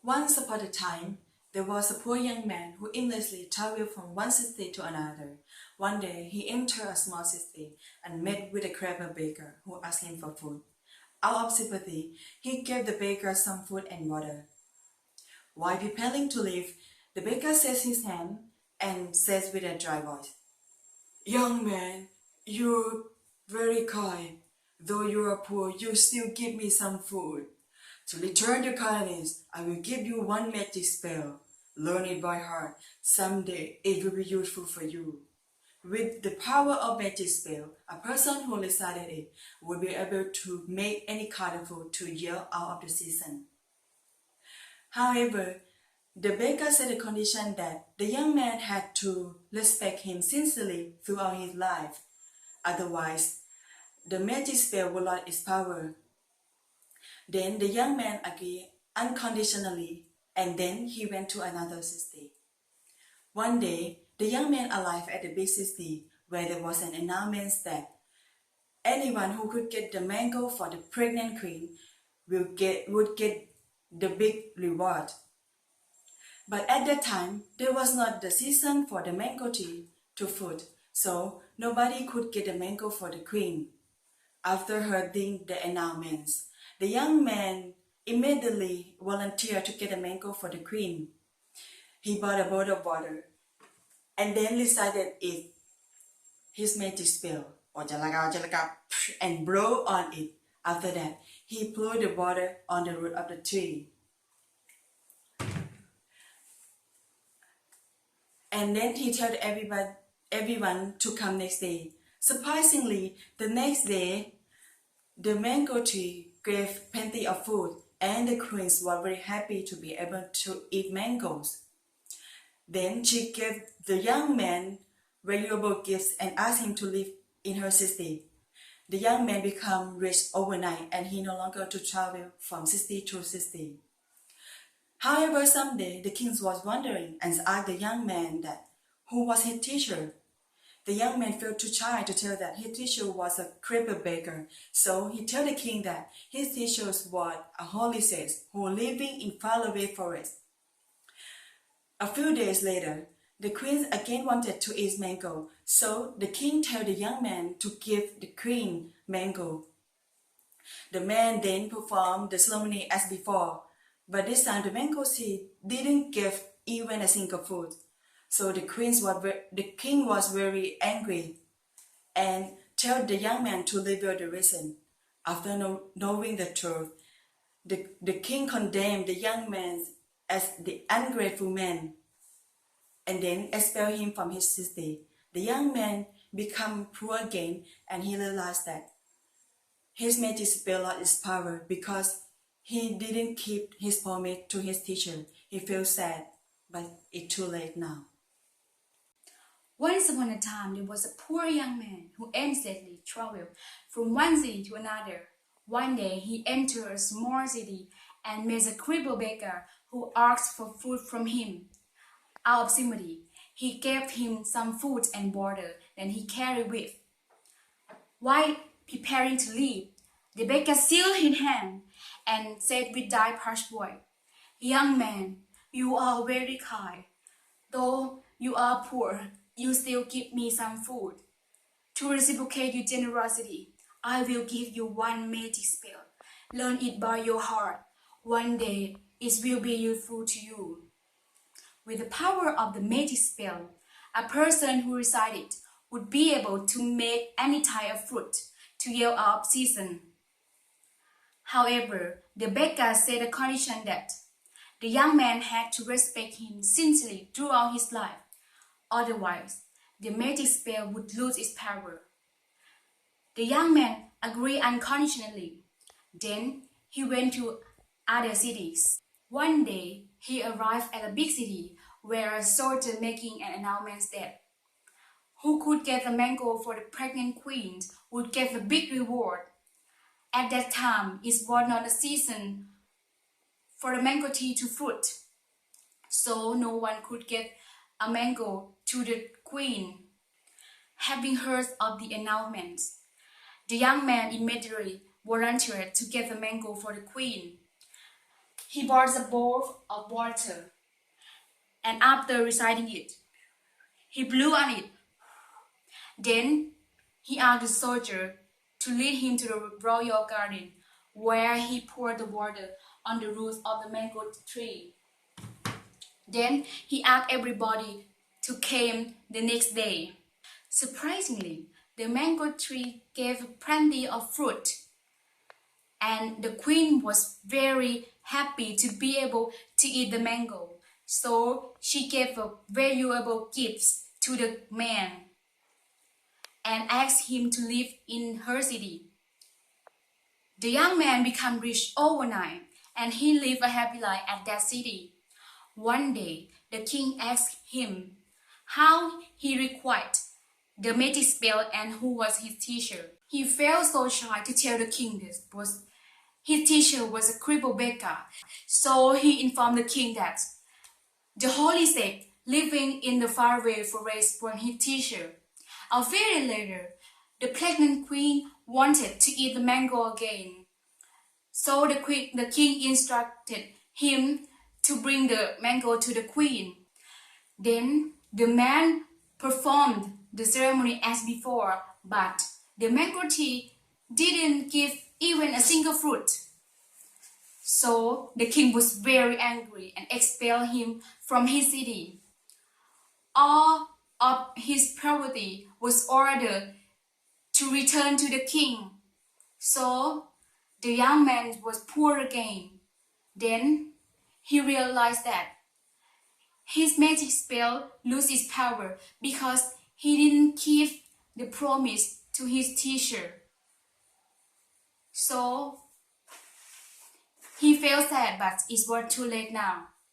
Once upon a time, there was a poor young man who aimlessly traveled from one city to another. One day, he entered a small city and met with a clever baker who asked him for food. Out of sympathy, he gave the baker some food and water. While preparing to leave, the baker says his hand and says with a dry voice, "Young man, you're very kind. Though you are poor, you still give me some food. To return your kindness, I will give you one magic spell. Learn it by heart. Someday it will be useful for you." With the power of magic spell, a person who recited it will be able to make any kind of food to yield out of the season. However, the baker set a condition that the young man had to respect him sincerely throughout his life. Otherwise, the magic spell would lose its power. Then the young man agreed unconditionally, and then he went to another city. One day, the young man arrived at the big city where there was an announcement that anyone who could get the mango for the pregnant queen would get the big reward. But at that time, there was not the season for the mango tree to fruit, so nobody could get the mango for the queen. After hearing the announcements, the young man immediately volunteered to get a mango for the queen. He bought a bottle of water and then recited his magic spell, and blew on it. After that, he poured the water on the root of the tree. And then he told everyone to come next day. Surprisingly, the next day, the mango tree gave plenty of food, and the queen was very happy to be able to eat mangoes. Then she gave the young man valuable gifts and asked him to live in her city. The young man became rich overnight, and he no longer to travel from city to city. However, someday the king was wondering and asked the young man that who was his teacher. The young man felt too shy to tell that his teacher was a crippled baker, so he told the king that his teacher was a holy sage who lived in faraway forest. A few days later, the queen again wanted to eat mango, so the king told the young man to give the queen mango. The man then performed the ceremony as before, but this time the mango seed didn't give even a single fruit. So the king was very angry and told the young man to reveal the reason. After knowing the truth, the king condemned the young man as the ungrateful man and then expelled him from his city. The young man became poor again, and he realized that his magic spell lost its power because he didn't keep his promise to his teacher. He felt sad, but it's too late now. Once upon a time, there was a poor young man who aimlessly traveled from one city to another. One day, he entered a small city and met a crippled baker who asked for food from him. Out of sympathy, he gave him some food and water that he carried with. While preparing to leave, the baker sealed his hand and said with deep harsh voice, "Young man, you are very kind. Though you are poor, you still give me some food. To reciprocate your generosity, I will give you one magic spell. Learn it by your heart. One day it will be useful to you." With the power of the magic spell, a person who recited it would be able to make any type of fruit to yield out of season. However, the baker set a condition that the young man had to respect him sincerely throughout his life. Otherwise, the magic spell would lose its power. The young man agreed unconditionally. Then he went to other cities. One day, he arrived at a big city where a soldier making an announcement that who could get the mango for the pregnant queen would get a big reward. At that time, it was not a season for the mango tree to fruit, so no one could get a mango to the queen. Having heard of the announcement, the young man immediately volunteered to get the mango for the queen. he brought a bowl of water, and after reciting it, he blew on it. Then he asked the soldier to lead him to the royal garden, where he poured the water on the roots of the mango tree. Then he asked everybody to come the next day. Surprisingly, the mango tree gave plenty of fruit, and the queen was very happy to be able to eat the mango. So she gave a valuable gifts to the man and asked him to live in her city. The young man became rich overnight, and he lived a happy life at that city. One day, the king asked him how he required the magic spell and who was his teacher. He felt so shy to tell the king this, because his teacher was a crippled beggar. So he informed the king that the holy saint living in the faraway forest was his teacher. A very later, the pregnant queen wanted to eat the mango again. So the king instructed him to bring the mango to the queen. Then the man performed the ceremony as before, but the mango tree didn't give even a single fruit. So the king was very angry and expelled him from his city. All of his property was ordered to return to the king. So the young man was poor again. Then he realized that his magic spell lost its power because he didn't keep the promise to his teacher. So he felt sad, but it was too late now.